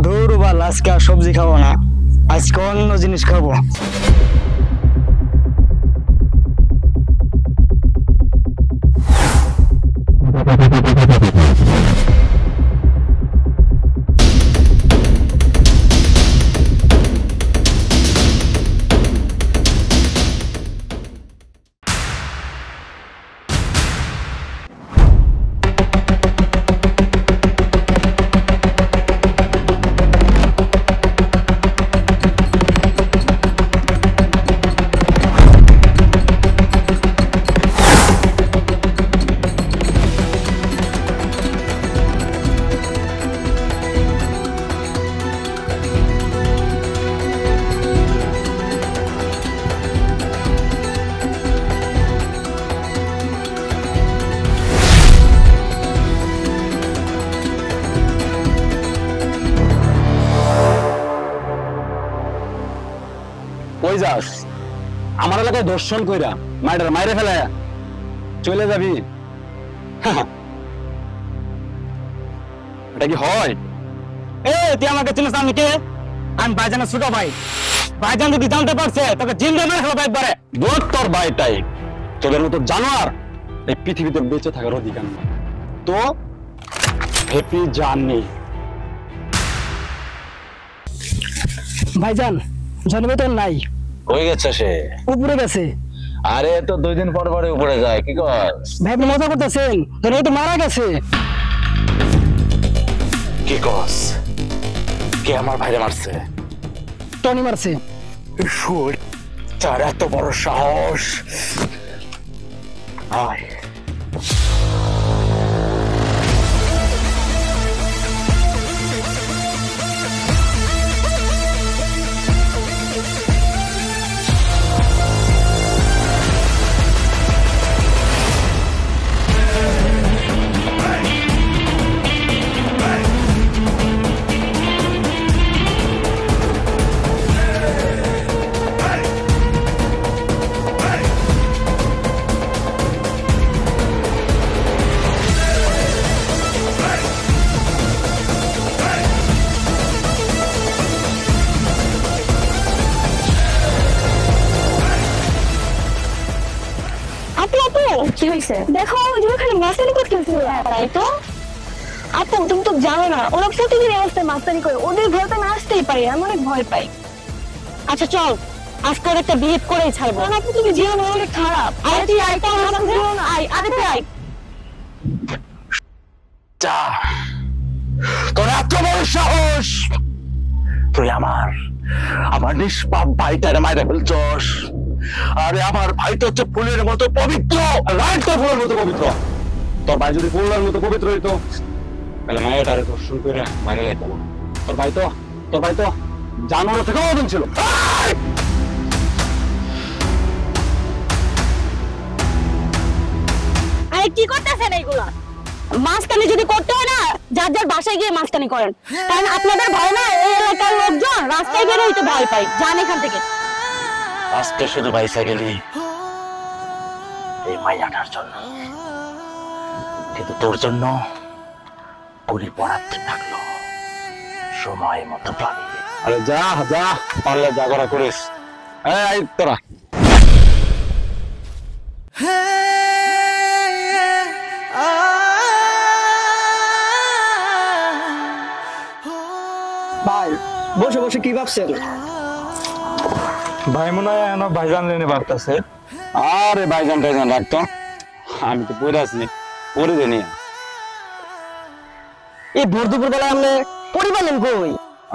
দৌড় বাল, আজকে আর সবজি খাবো না, আজকে অন্য জিনিস খাবো। কই যাস? আমার এলাকায় দর্শন কইরা মাইরে ফেলা চলে যাবি? এটা কি হয়? তুই আমাকে চিনিস? আমি কে? আমি ভাইজানের ছোট ভাই। ভাইজান যদি জানতে পারছে তোকে জিন্দা মেরে ফেলবো একবারে। দূর তোর ভাইটাই, তোদের মতো জানোয়ার এই পৃথিবীতে বেঁচে থাকার অধিকার নেই। তো হ্যাপি জার্নি। ভাইজান জন্মে তো নাই, কই গেছে সে? উপরে গেছে। আরে তো 2 দিন পর পরে উপরে যায়, কি কর? ভাই আপনি মজা করতেছেন, জন্মে তো মারা গেছে। কি কস? কে আমার ভাইরে মারছে? টনি মারছে। তার এত বড় সাহস! আয় কি হয়েছে? দেখো ওখানে মাস্তানি করতেছে, তাই তো? আপু তুমি তো জানো না, ওরা প্রতিদিন এই অবস্থায় মাস্তানি করে, ওদের ভয় তো আমি আসতেই পারি, আমি অনেক ভয় পাই। আচ্ছা চল আজকে একটা বিহেভ করেই ছাড়বো। না আপু তুমি জীবন অনেক খারাপ। আরে তুই আয়, আরে তুই আয়। তোর এত বড় সাহস! তুই আমার নিষ্পাপ ভাইটারে মাইরে ফেলছস। আরে আমার ভাই তো হচ্ছে ফুলের মতো পবিত্র। রাইট, তো ফুলের মতো পবিত্র। তোর ভাই যদি ফুলের মতো পবিত্র হইতো তাহলে মায়ের দর্শন করে মাইরে যেত। তোর ভাই তো জানোয়ার থেকে অদন ছিল। আরে কি করতেছেন এইগুলা? মাস্তানি যদি করতে হয় না, যার যার বাসায় গিয়ে মাস্তানি করেন, কারণ আপনাদের ভয় না এই এলাকার লোকজন রাস্তায় বের হইতে ভয় পায়। যান এখান থেকে। আজকে শুধু বাইসা গেলি এই মাইয়াটার জন্য, কিন্তু তোর জন্য পুরি পড়াতে থাকলো সময় মতো পাবি। আরে যা পারলে যা করা করিস। এই তোরা ভাই বসে বসে কি ভাবছেন? ভাই মনে হয় ভাইজান লেনে ভাবতেছে। আরে ভাইজান রাখতো, আমি তো পড়ে আছি, পড়ে দেনি। এই ভোর দুপুর বেলা আপনি পরিবারেন কই?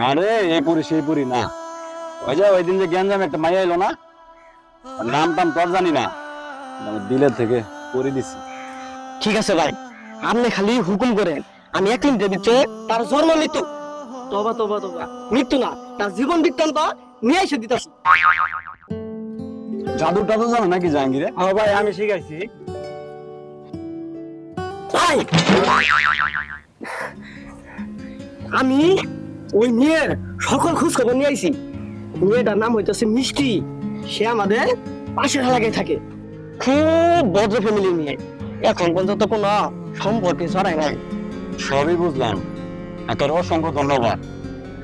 আরে এই পুরি সেই পুরি না, ওই দিন যে জ্ঞানজাম একটা মাইয়া এলো না, নাম টাম তোর জানি না, দিলের থেকে করে দিছি। ঠিক আছে ভাই, আপনি খালি হুকুম করেন, আমি 1 মিনিটের ভিতরে তার জন্ম মৃত্যু, তবা মৃত্যু না, তার জীবন বৃত্তান্ত নিয়ে এসে দিতেছি। জাদু টাদু জানো নাকি জাহাঙ্গীরে? হ্যাঁ ভাই আমি শিখাইছি। আমি ওই মেয়ের সকল খোঁজ খবর নিয়ে আইছি। মেয়েটার নাম হইতেছে মিষ্টি, সে আমাদের পাশের এলাকায় থাকে, খুব ভদ্র ফ্যামিলির মেয়ে, এখন পর্যন্ত কোনো সম্পর্কে জড়ায় নাই। সবই বুঝলাম, তোর অসংখ্য ধন্যবাদ।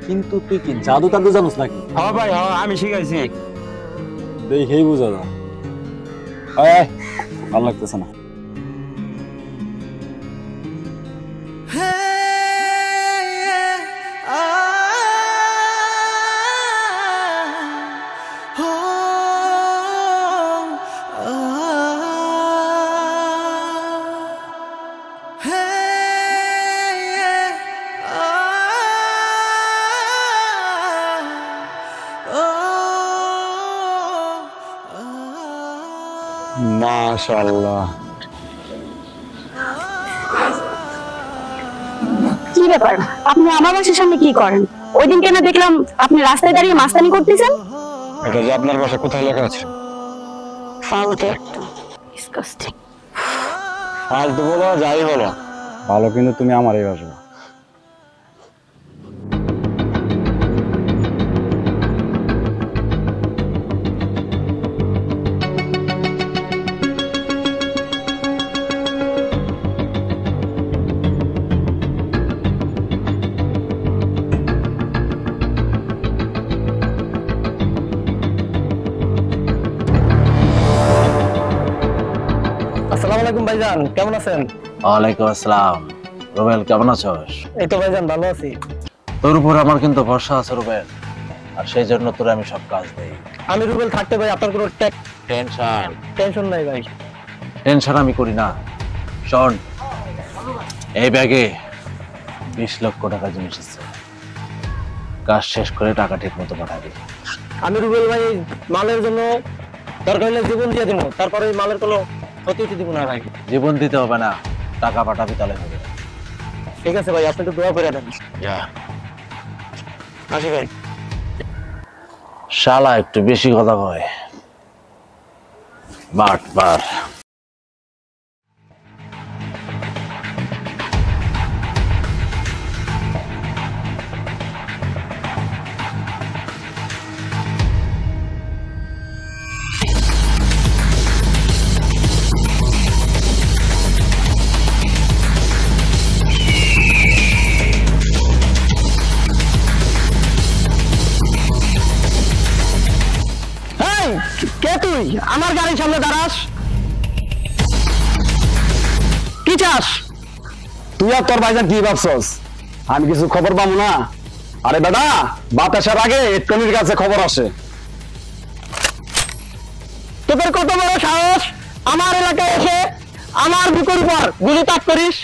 কিন্তু তুই কি জাদু টাদু জানোস নাকি? হ্যাঁ ভাই, হ্যাঁ আমি শিখাইছি। দেখেই বুঝা যায়। ভালো লাগতেছে না। মাশাআল্লাহ। কি ব্যাপার, আপনি আমার বাসার সামনে কি করেন? ওই দিন কেন দেখলাম আপনি রাস্তায় দাঁড়িয়ে মাস্তানি করতেছেন? এটা যে আপনার বাসা কোথায় লেখা আছে? ফালতু একটা, ডিসকাস্টিং। ফালতু বলো যাই বলো, ভালো কিন্তু তুমি আমারই বাসবা। আসসালামু আলাইকুম ভাইজান, কেমন আছেন? ওয়ালাইকুম আসসালাম। রুবেল কেমন আছোস? এই তো ভাইজান ভালো আছি। তোর উপর আমার কিন্তু ভরসা আছে রুবেল, আর সেই জন্য তোর আমি সব কাজ দেই। আমি রুবেল থাকতে ভাই আপনার কোনো টেনশন নাই ভাই। টেনশন আমি করি না। শোন, এই ব্যাগে 20 লক্ষ টাকা জিনিস আছে, কাজ শেষ করে টাকা ঠিক মতো পাঠাবি। আমি রুবেল ভাই মালের জন্য দরকার হলে জীবন দিয়ে দিব, তারপরে এই মালের কোনো ক্ষতি দিব না ভাই। জীবন দিতে হবে না, টাকা পাঠাবি তাহলে হবে। ঠিক আছে ভাই, আপনি একটু দোয়া করে দেন। আসি ভাই। শালা একটু বেশি কথা কয়, বাটবার। কে তুই আমার গাড়ির সামনে দাঁড়াস? কি চাস? তুই আর তোর ভাইজান কি ভাবছস আমি কিছু খবর পাবো না? আরে বেটা, বাতাসের আগে টনির কাছে খবর আসে। তোদের কত বড় সাহস আমার এলাকায় এসে আমার বুকের উপর গুলি তাক করিস?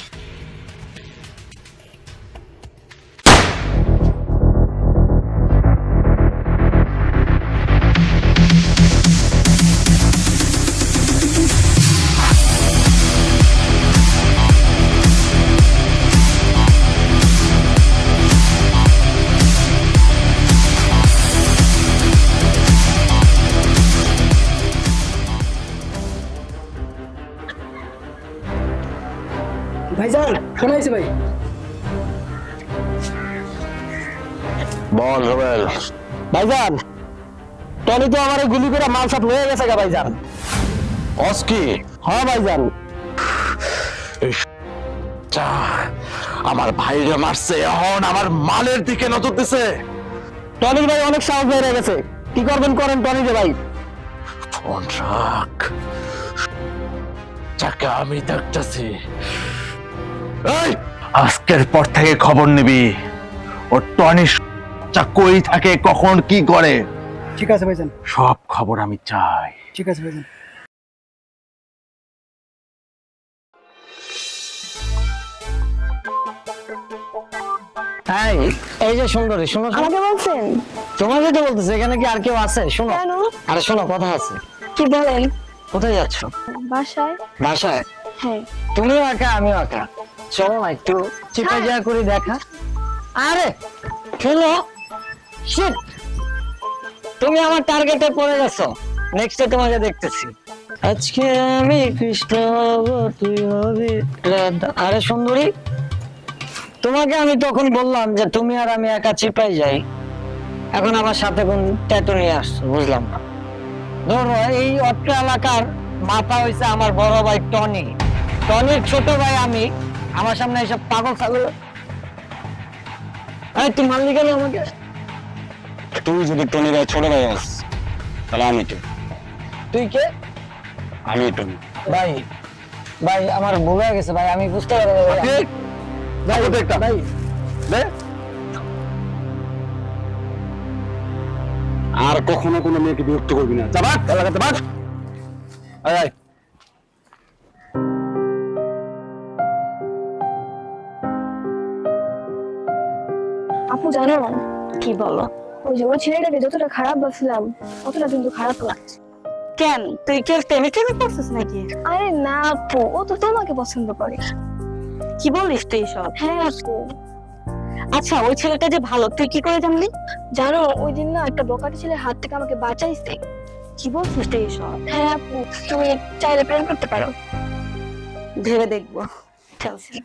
ভাইজান শোনাইছে ভাই। বল রুবেল। ভাইজান টনি তো আমার গুলি করে মাল সব হয়ে গেছে গা ভাইজান। অস্কি হ্যাঁ ভাইজান, আমার ভাইরে মারছে, এখন আমার মালের দিকে নজর দিছে। টনির ভাই অনেক সাহস হয়ে গেছে, কি করবেন করেন টনি রে ভাই। ফোন রাখ, যাকে আমি দেখতেছি। আজকের পর থেকে খবর নিবি ও টনি কই থাকে, কখন কি করে। ঠিক আছে ভাইজান, সব খবর আমি চাই। ঠিক আছে ভাইজান। এই যে সুন্দরী, শোনো আমাকে বলছেন? তোমাকে তো বলতেছে, এখানে কি আর কেউ আছে? শোনো, কেন? আরে শোনো, কথা আছে। কি বলেন? কোথায় যাচ্ছ? বাসায়। বাসায়? হ্যাঁ। তুমিও একা আমিও একা, চলো না একটু চিপা যা করে দেখা। আরে শোনো, শিট, তুমি আমার টার্গেটে পড়ে গেছো, নেক্সটে তোমাকে দেখতেছি। আজকে আমি কৃষ্ণ হব, তুই হবি রাধা। আরে সুন্দরী, তোমাকে আমি তখন বললাম যে তুমি আর আমি একা চিপাই যাই, এখন আমার সাথে কোন ট্যাটু নিয়ে আসছো, বুঝলাম না। ধরো এই অত্র এলাকার মাথা হইছে আমার বড় ভাই টনি, টনির ছোট ভাই আমি, আমার সামনে এইসব পাগল ছাগল। আরে তুই মারলি কেন আমাকে? তুই যদি টনি ভাই ছোট ভাই আস তাহলে আমি টনি। তুই কে? আমি টনি। ভাই ভাই আমার ভুল হয়ে গেছে ভাই, আমি বুঝতে পারি না ভাই। যাই একটা ভাই দে। আর কখনো কোনো মেয়েকে বিরক্ত করবি না। যা ভাগ এলাকাতে ভাগ। আয় আয়। আপু জানো না, কি বলো? ওই যে ওই ছেলেটাকে যতটা খারাপ ভাবছিলাম ততটা কিন্তু খারাপ লাগছে। কেন তুই কি প্রেমে করছিস নাকি? আরে না আপু, ও তো তোমাকে পছন্দ করে। কি বলিস তুই সব? হ্যাঁ আপু, আচ্ছা ওই ছেলেটা যে ভালো তুই কি করে জানলি? জানো ওই দিন না একটা বকাটে ছেলের হাত থেকে আমাকে বাঁচাইছে। কি বলছিস তুই সব? হ্যাঁ আপু, তুমি চাইলে প্রেম করতে পারো। ভেবে দেখবো। চলছি।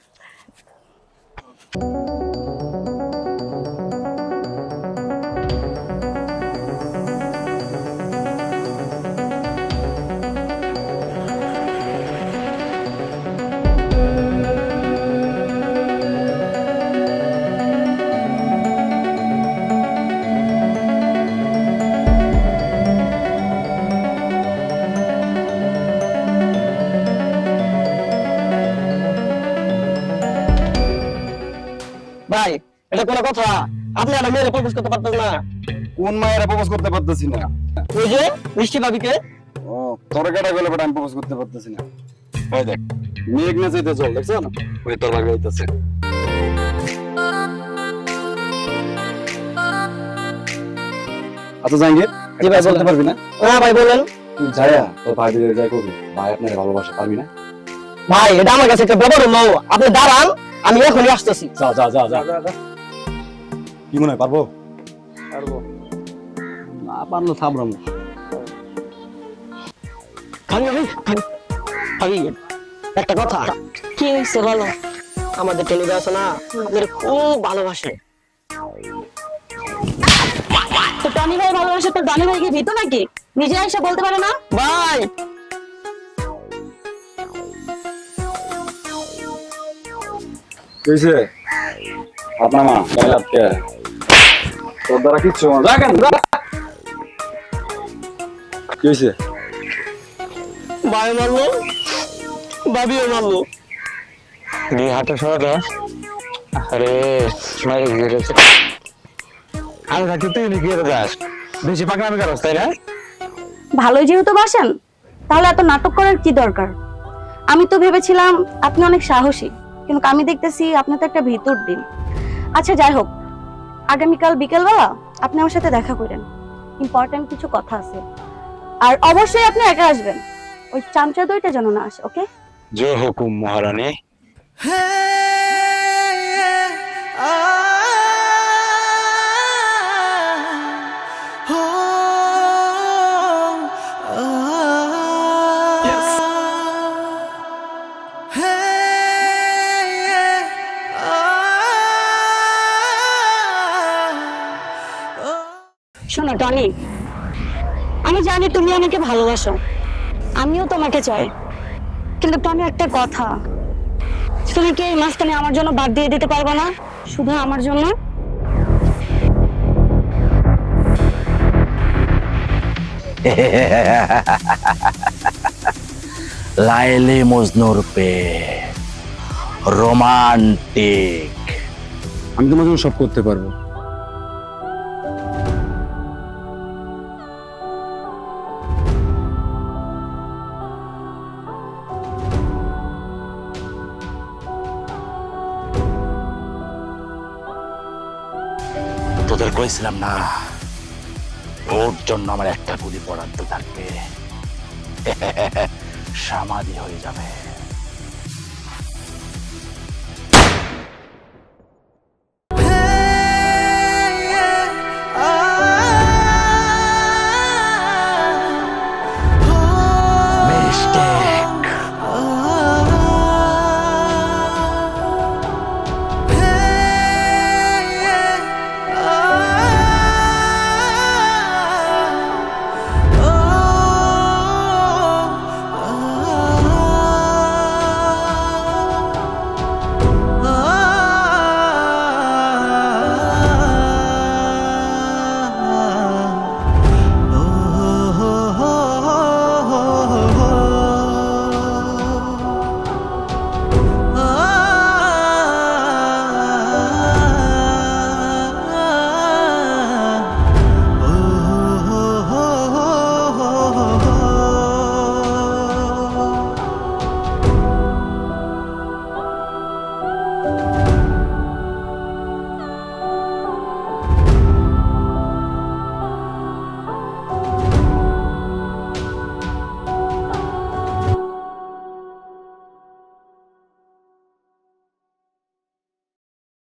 ভাই এটা কোনো কথা? আপনি একটা মেয়ের প্রপোজ করতে পারতেন না? কোন মায়ের প্রপোজ করতে পারতেছি না? ওই যে মিষ্টি ভাবিকে। ও তোর কেটা গেলে বাট আমি প্রপোজ করতে পারতেছি না। ওই দেখ মেঘ না চাইতে চল, দেখছ না ওই তোর ভাগে হইতাছে। আচ্ছা জাহাঙ্গীর, জি ভাই, বলতে পারবি না? হ্যাঁ ভাই বলেন। তুই যায়া তোর ভাই দিলে যাই করবি, ভাই আপনাকে ভালোবাসা পারবি না? ভাই এটা আমার কাছে একটা ব্যাপার হলো, আপনি দাঁড়ান আমি এখনই আসতেছি। যা যা যা যা। কি মনে হয় পারবো? পারবো। না পারলো থামরাম। ভাবি ভাবি ভাবি একটা কথা। কি হয়েছে বলো? আমাদের টেলিভি আছে না, আপনার খুব ভালোবাসে। তো টনি ভাই ভালোবাসে তো টনি ভাইকে ভিতো নাকি? নিজে এসে বলতে পারে না? ভাই কইছে আপনার মা গাইলাতকে তোর দ্বারা কিচ্ছু না। যা কেন যা। কি হইছে? ভাই মারলো, ভাবিও মারলো। দিয়ে হাতে সরা দা। আরে মাইরে গেছে। আর রাতে তুই লিখে দাস। বেশি পাকনামি করছ তাই না? ভালো যেহেতু বাসেন তাহলে এত নাটক করার কি দরকার? আমি তো ভেবেছিলাম আপনি অনেক সাহসী, কিন্তু আমি দেখতেছি আপনি তো একটা ভিতর দিন। আচ্ছা যাই হোক, আগামীকাল বিকেলবেলা আপনি আমার সাথে দেখা করেন, ইম্পর্টেন্ট কিছু কথা আছে। আর অবশ্যই আপনি একা আসবেন, ওই চামচা দইটা যেন না আসে। ওকে? জো হুকুম মহারানী। শোনো টনি, আমি জানি তুমি আমাকে ভালোবাসো, আমিও তোমাকে চাই, কিন্তু টনি একটা কথা, তুমি কি এই মাঝখানে আমার জন্য বাদ দিয়ে দিতে পারবে না? শুধু আমার জন্য। লাইলি মজনুর পে রোমান্টিক। আমি তোমার জন্য সব করতে পারবো। তোদের কইছিলাম না ওর জন্য আমার একটা গুলি বরাদ্দ থাকবে, সমাধি হয়ে যাবে।